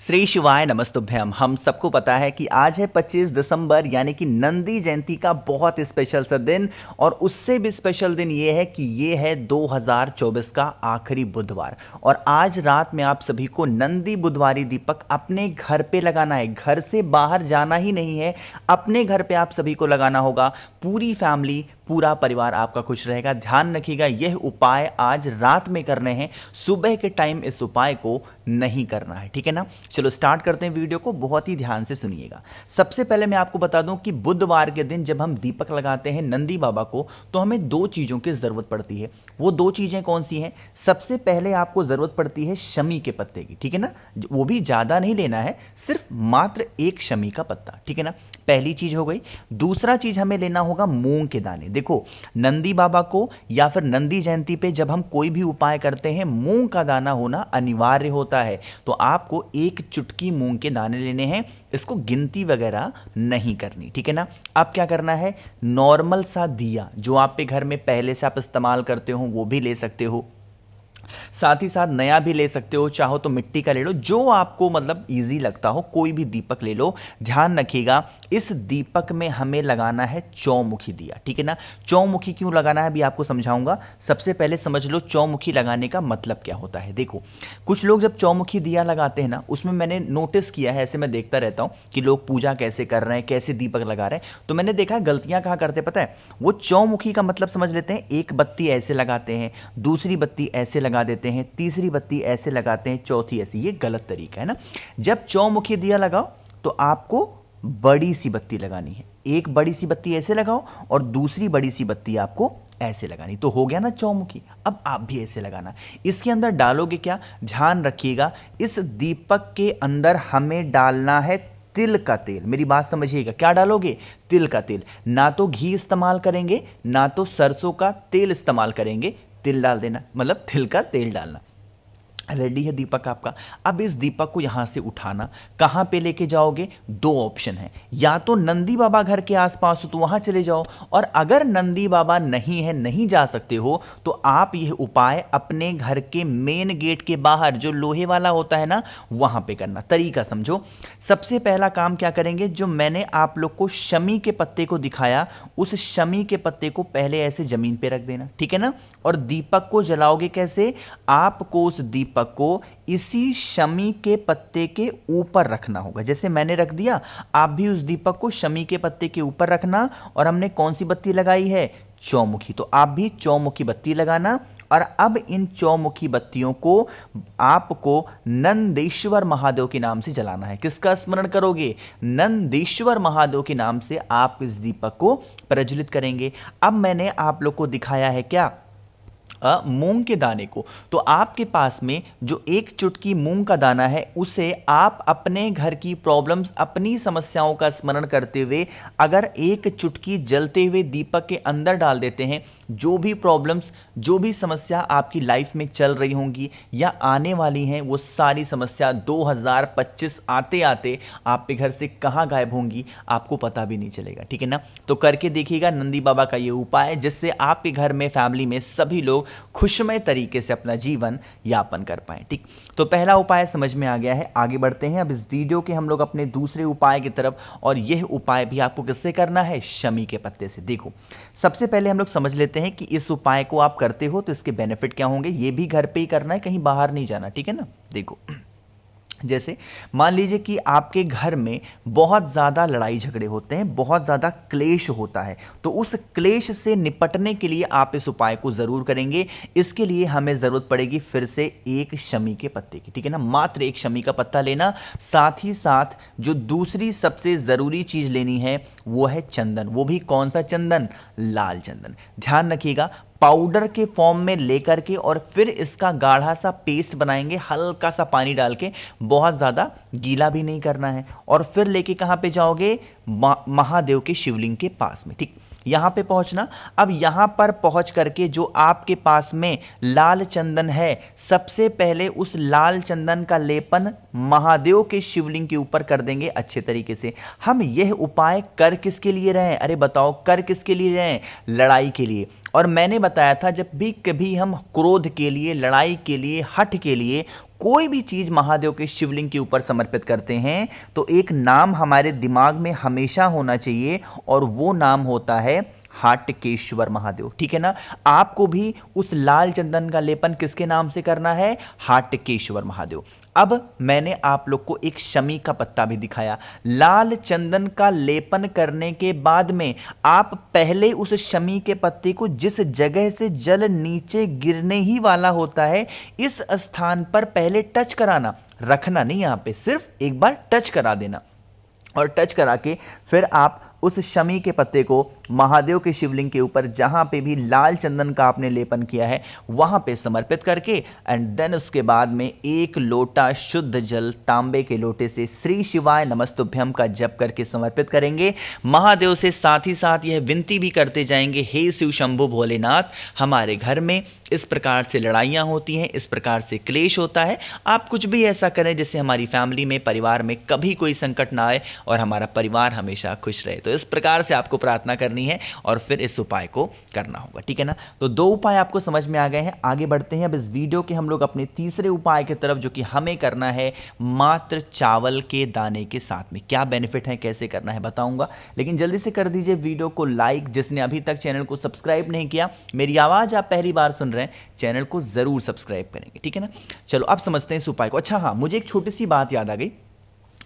श्री शिवाय नमस्तुभ्यम। हम सबको पता है कि आज है 25 दिसंबर यानी कि नंदी जयंती का बहुत स्पेशल सा दिन। और उससे भी स्पेशल दिन ये है कि ये है 2024 का आखिरी बुधवार। और आज रात में आप सभी को नंदी बुधवारी दीपक अपने घर पे लगाना है। घर से बाहर जाना ही नहीं है, अपने घर पे आप सभी को लगाना होगा। पूरी फैमिली, पूरा परिवार आपका खुश रहेगा। ध्यान रखिएगा, यह उपाय आज रात में करने हैं, सुबह के टाइम इस उपाय को नहीं करना है, ठीक है ना। चलो स्टार्ट करते हैं वीडियो को, बहुत ही ध्यान से सुनिएगा। सबसे पहले मैं आपको बता दूं कि बुधवार के दिन जब हम दीपक लगाते हैं नंदी बाबा को, तो हमें दो चीजों की जरूरत पड़ती है। वो दो चीजें कौन सी हैं? सबसे पहले आपको जरूरत पड़ती है शमी के पत्ते की, ठीक है ना। वो भी ज्यादा नहीं लेना है, सिर्फ मात्र एक शमी का पत्ता, ठीक है ना। पहली चीज हो गई। दूसरा चीज हमें लेना होगा मूंग के दाने। देखो, नंदी बाबा को या फिर नंदी जयंती पे जब हम कोई भी उपाय करते हैं, मूंग का दाना होना अनिवार्य होता है। तो आपको एक चुटकी मूंग के दाने लेने हैं। इसको गिनती वगैरह नहीं करनी, ठीक है ना। अब क्या करना है, नॉर्मल सा दिया जो आप पे घर में पहले से आप इस्तेमाल करते हो वो भी ले सकते हो, साथ ही साथ नया भी ले सकते हो। चाहो तो मिट्टी का ले लो, जो आपको मतलब इजी लगता हो, कोई भी दीपक ले लो। ध्यान रखिएगा, इस दीपक में हमें लगाना है चौमुखी दिया, ठीक है ना। चौमुखी क्यों लगाना है अभी आपको समझाऊंगा। सबसे पहले समझ लो चौमुखी लगाने का मतलब क्या होता है। देखो, कुछ लोग जब चौमुखी दिया लगाते हैं ना, उसमें मैंने नोटिस किया है, ऐसे मैं देखता रहता हूं कि लोग पूजा कैसे कर रहे हैं, कैसे दीपक लगा रहे हैं। तो मैंने देखा गलतियां कहाँ करते पता है। वो चौमुखी का मतलब समझ लेते हैं, एक बत्ती ऐसे लगाते हैं, दूसरी बत्ती ऐसे लगा देते हैं, तीसरी बत्ती ऐसे लगाते हैं, चौथी ऐसी। ये गलत तरीका है ना। जब चौमुखी दिया लगाओ तो आपको बड़ी सी बत्ती लगानी है। एक बड़ी सी बत्ती ऐसे लगाओ और दूसरी बड़ी सी बत्ती आपको ऐसे लगानी। तो हो गया ना चौमुखी। अब आप भी ऐसे लगाना। इसके अंदर डालोगे क्या, ध्यान रखिएगा, इस दीपक के अंदर हमें डालना है तिल का तेल। मेरी बात समझिएगा, क्या डालोगे? तिल का तेल। ना तो घी इस्तेमाल करेंगे, ना तो सरसों का तेल इस्तेमाल करेंगे। तिल डाल देना, मतलब तिल का तेल डालना। रेडी है दीपक आपका। अब इस दीपक को यहां से उठाना, कहां पे लेके जाओगे? दो ऑप्शन है, या तो नंदी बाबा घर के आसपास हो तो वहां चले जाओ, और अगर नंदी बाबा नहीं है, नहीं जा सकते हो, तो आप यह उपाय अपने घर के मेन गेट के बाहर जो लोहे वाला होता है ना, वहां पे करना। तरीका समझो। सबसे पहला काम क्या करेंगे, जो मैंने आप लोग को शमी के पत्ते को दिखाया, उस शमी के पत्ते को पहले ऐसे जमीन पे रख देना, ठीक है ना। और दीपक को जलाओगे कैसे? आपको उस दीपक को इसी शमी के पत्ते के ऊपर रखना होगा। जैसे मैंने रख दिया, आप भी उस दीपक को शमी के पत्ते के ऊपर रखना। और हमने कौन सी बत्ती लगाई है? चौमुखी। तो आप भी चौमुखी बत्ती लगाना। और अब इन चौमुखी बत्तियों को आपको नंदेश्वर महादेव के नाम से जलाना है। किसका स्मरण करोगे? नंदेश्वर महादेव के नाम से आप इस दीपक को प्रज्वलित करेंगे। अब मैंने आप लोग को दिखाया है क्या, मूंग के दाने को। तो आपके पास में जो एक चुटकी मूंग का दाना है, उसे आप अपने घर की प्रॉब्लम्स, अपनी समस्याओं का स्मरण करते हुए अगर एक चुटकी जलते हुए दीपक के अंदर डाल देते हैं, जो भी प्रॉब्लम्स, जो भी समस्या आपकी लाइफ में चल रही होंगी या आने वाली हैं, वो सारी समस्या 2025 आते आते आपके घर से कहाँ गायब होंगी आपको पता भी नहीं चलेगा, ठीक है ना। तो करके देखिएगा नंदी बाबा का ये उपाय, जिससे आपके घर में, फैमिली में सभी लोग खुशमय तरीके से अपना जीवन यापन कर पाए, ठीक। तो पहला उपाय समझ में आ गया है। आगे बढ़ते हैं अब इस वीडियो के हम लोग अपने दूसरे उपाय की तरफ। और यह उपाय भी आपको किससे करना है? शमी के पत्ते से। देखो, सबसे पहले हम लोग समझ लेते हैं कि इस उपाय को आप करते हो तो इसके बेनिफिट क्या होंगे। ये भी घर पे ही करना है, कहीं बाहर नहीं जाना, ठीक है ना। देखो, जैसे मान लीजिए कि आपके घर में बहुत ज़्यादा लड़ाई झगड़े होते हैं, बहुत ज़्यादा क्लेश होता है, तो उस क्लेश से निपटने के लिए आप इस उपाय को ज़रूर करेंगे। इसके लिए हमें ज़रूरत पड़ेगी फिर से एक शमी के पत्ते की, ठीक है ना। मात्र एक शमी का पत्ता लेना। साथ ही साथ जो दूसरी सबसे ज़रूरी चीज़ लेनी है वो है चंदन। वो भी कौन सा चंदन? लाल चंदन। ध्यान रखिएगा, पाउडर के फॉर्म में लेकर के और फिर इसका गाढ़ा सा पेस्ट बनाएंगे, हल्का सा पानी डाल के, बहुत ज़्यादा गीला भी नहीं करना है। और फिर लेके कहाँ पे जाओगे? महादेव के शिवलिंग के पास में, ठीक। यहाँ पे पहुँचना। अब यहाँ पर पहुँच करके जो आपके पास में लाल चंदन है, सबसे पहले उस लाल चंदन का लेपन महादेव के शिवलिंग के ऊपर कर देंगे अच्छे तरीके से। हम यह उपाय कर किसके लिए रहे हैं? अरे बताओ, कर किसके लिए रहे हैं? लड़ाई के लिए। और मैंने बताया था, जब भी कभी हम क्रोध के लिए, लड़ाई के लिए, हठ के लिए कोई भी चीज महादेव के शिवलिंग के ऊपर समर्पित करते हैं तो एक नाम हमारे दिमाग में हमेशा होना चाहिए और वो नाम होता है हाटकेश्वर महादेव। ठीक है ना, आपको भी उस लाल चंदन का लेपन किसके नाम से करना है? हाटकेश्वर महादेव। अब मैंने आप लोग को एक शमी का पत्ता भी दिखाया। लाल चंदन का लेपन करने के बाद में आप पहले उस शमी के पत्ते को, जिस जगह से जल नीचे गिरने ही वाला होता है, इस स्थान पर पहले टच कराना, रखना नहीं, यहां पे सिर्फ एक बार टच करा देना और टच करा के फिर आप उस शमी के पत्ते को महादेव के शिवलिंग के ऊपर जहां पे भी लाल चंदन का आपने लेपन किया है वहां पे समर्पित करके एंड देन उसके बाद में एक लोटा शुद्ध जल तांबे के लोटे से श्री शिवाय नमस्तुभ्यम का जप करके समर्पित करेंगे महादेव से। साथ ही साथ यह विनती भी करते जाएंगे, हे शिव शंभु भोलेनाथ, हमारे घर में इस प्रकार से लड़ाइयाँ होती हैं, इस प्रकार से क्लेश होता है, आप कुछ भी ऐसा करें जिससे हमारी फैमिली में, परिवार में कभी कोई संकट ना आए और हमारा परिवार हमेशा खुश रहे। तो इस प्रकार से आपको प्रार्थना करनी है और फिर इस उपाय को करना होगा। ठीक है ना, तो 2 उपाय आपको समझ में आ गए हैं। आगे बढ़ते हैं अब इस वीडियो के हम लोग अपने तीसरे उपाय की तरफ, जो कि हमें करना है मात्र चावल के दाने के साथ में। क्या बेनिफिट है, कैसे करना है बताऊंगा, लेकिन जल्दी से कर दीजिए वीडियो को लाइक। जिसने अभी तक चैनल को सब्सक्राइब नहीं किया, मेरी आवाज आप पहली बार सुन रहे हैं, चैनल को जरूर सब्सक्राइब करेंगे। ठीक है ना, चलो अब समझते हैं इस उपाय को। अच्छा हाँ, मुझे एक छोटी सी बात याद आ गई,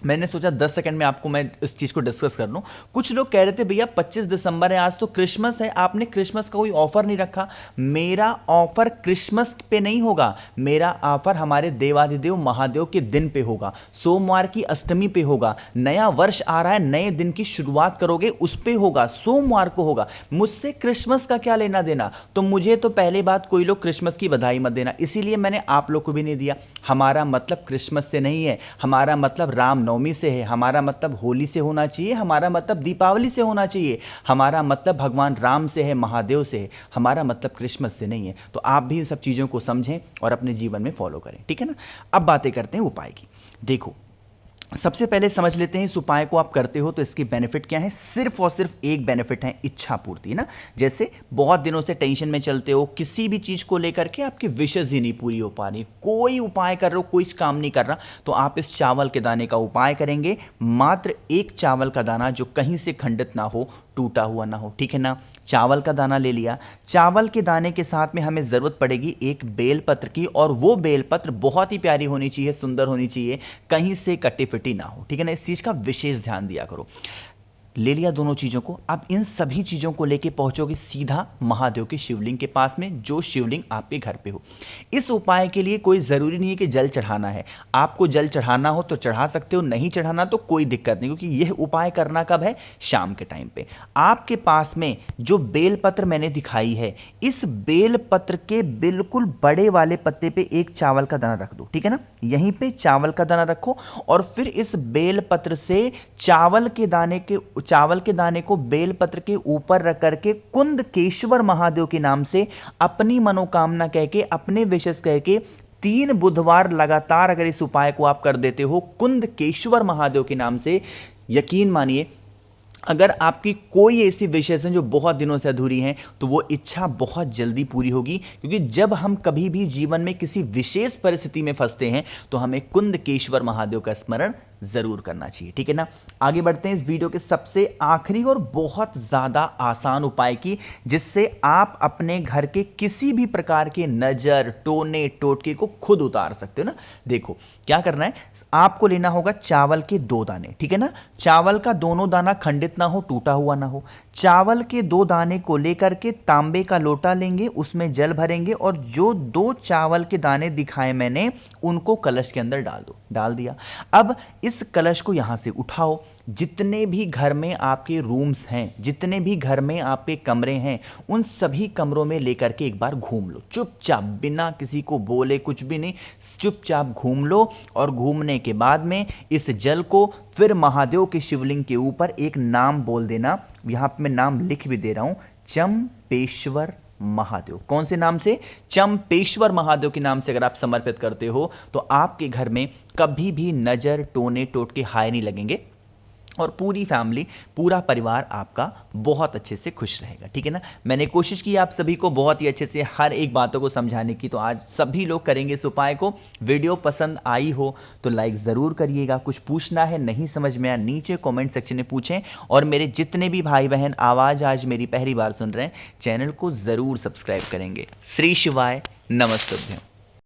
मैंने सोचा 10 सेकंड में आपको मैं इस चीज़ को डिस्कस कर लूँ। कुछ लोग कह रहे थे भैया 25 दिसंबर है, आज तो क्रिसमस है, आपने क्रिसमस का कोई ऑफर नहीं रखा। मेरा ऑफर क्रिसमस पे नहीं होगा, मेरा ऑफर हमारे देवाधिदेव महादेव के दिन पे होगा, सोमवार की अष्टमी पे होगा, नया वर्ष आ रहा है, नए दिन की शुरुआत करोगे उस पे होगा, सोमवार को होगा। मुझसे क्रिसमस का क्या लेना देना? तो मुझे तो पहले बात, कोई लोग क्रिसमस की बधाई मत देना, इसीलिए मैंने आप लोग को भी नहीं दिया। हमारा मतलब क्रिसमस से नहीं है, हमारा मतलब राम नवमी से है, हमारा मतलब होली से होना चाहिए, हमारा मतलब दीपावली से होना चाहिए, हमारा मतलब भगवान राम से है, महादेव से है, हमारा मतलब क्रिसमस से नहीं है। तो आप भी इन सब चीज़ों को समझें और अपने जीवन में फॉलो करें। ठीक है ना, अब बातें करते हैं उपाय की। देखो, सबसे पहले समझ लेते हैं इस उपाय को आप करते हो तो इसकी बेनिफिट क्या है। सिर्फ और सिर्फ एक बेनिफिट है, इच्छा पूर्ति ना। जैसे बहुत दिनों से टेंशन में चलते हो, किसी भी चीज़ को लेकर के आपकी विशेष ही नहीं पूरी हो पा रही, कोई उपाय कर रहे हो, कोई काम नहीं कर रहा, तो आप इस चावल के दाने का उपाय करेंगे। मात्र एक चावल का दाना जो कहीं से खंडित ना हो, टूटा हुआ ना हो। ठीक है ना, चावल का दाना ले लिया। चावल के दाने के साथ में हमें ज़रूरत पड़ेगी एक बेलपत्र की, और वो बेलपत्र बहुत ही प्यारी होनी चाहिए, सुंदर होनी चाहिए, कहीं से कटी फिटी ना हो। ठीक है ना, इस चीज़ का विशेष ध्यान दिया करो। ले लिया दोनों चीज़ों को, अब इन सभी चीज़ों को लेके पहुंचोगे सीधा महादेव के शिवलिंग के पास में, जो शिवलिंग आपके घर पे हो। इस उपाय के लिए कोई ज़रूरी नहीं है कि जल चढ़ाना है, आपको जल चढ़ाना हो तो चढ़ा सकते हो, नहीं चढ़ाना तो कोई दिक्कत नहीं, क्योंकि यह उपाय करना कब है? शाम के टाइम पे। आपके पास में जो बेलपत्र मैंने दिखाई है, इस बेलपत्र के बिल्कुल बड़े वाले पत्ते पे एक चावल का दाना रख दो। ठीक है ना, यहीं पे चावल का दाना रखो और फिर इस बेलपत्र से चावल के दाने को बेलपत्र के ऊपर रख करके कुंदकेश्वर महादेव के नाम से अपनी मनोकामना कह के, अपने विशेष कह के 3 बुधवार लगातार अगर इस उपाय को आप कर देते हो कुंदकेश्वर महादेव के नाम से, यकीन मानिए अगर आपकी कोई ऐसी विशेष है जो बहुत दिनों से अधूरी हैं, तो वो इच्छा बहुत जल्दी पूरी होगी। क्योंकि जब हम कभी भी जीवन में किसी विशेष परिस्थिति में फंसते हैं तो हमें कुंदकेश्वर महादेव का स्मरण जरूर करना चाहिए। ठीक है ना, आगे बढ़ते हैं इस वीडियो के सबसे आखिरी और बहुत ज्यादा आसान उपाय की, जिससे आप अपने घर के किसी भी प्रकार के नजर, टोने, टोटके को खुद उतार सकते हो ना। देखो क्या करना है, आपको लेना होगा चावल के 2 दाने। ठीक है ना, चावल का दोनों दाना खंडित ना हो, टूटा हुआ ना हो। चावल के 2 दाने को लेकर के तांबे का लोटा लेंगे, उसमें जल भरेंगे और जो 2 चावल के दाने दिखाए मैंने उनको कलश के अंदर डाल दो। डाल दिया। अब इस कलश को यहां से उठाओ, जितने भी घर में आपके रूम्स हैं, जितने भी घर में आपके कमरे हैं, उन सभी कमरों में लेकर के एक बार घूम लो चुपचाप, बिना किसी को बोले, कुछ भी नहीं, चुपचाप घूम लो। और घूमने के बाद में इस जल को फिर महादेव के शिवलिंग के ऊपर एक नाम बोल देना। यहां पे मैं नाम लिख भी दे रहा हूं, चंपेश्वर महादेव। कौन से नाम से? चंपेश्वर महादेव के नाम से अगर आप समर्पित करते हो तो आपके घर में कभी भी नजर, टोने, टोटके हाय नहीं लगेंगे और पूरी फैमिली, पूरा परिवार आपका बहुत अच्छे से खुश रहेगा। ठीक है ना। मैंने कोशिश की आप सभी को बहुत ही अच्छे से हर एक बातों को समझाने की, तो आज सभी लोग करेंगे इस उपाय को। वीडियो पसंद आई हो तो लाइक ज़रूर करिएगा। कुछ पूछना है, नहीं समझ में आया, नीचे कमेंट सेक्शन में पूछें। और मेरे जितने भी भाई बहन आवाज़ आज मेरी पहली बार सुन रहे हैं, चैनल को ज़रूर सब्सक्राइब करेंगे। श्री शिवाय, नमस्तुभ्यम।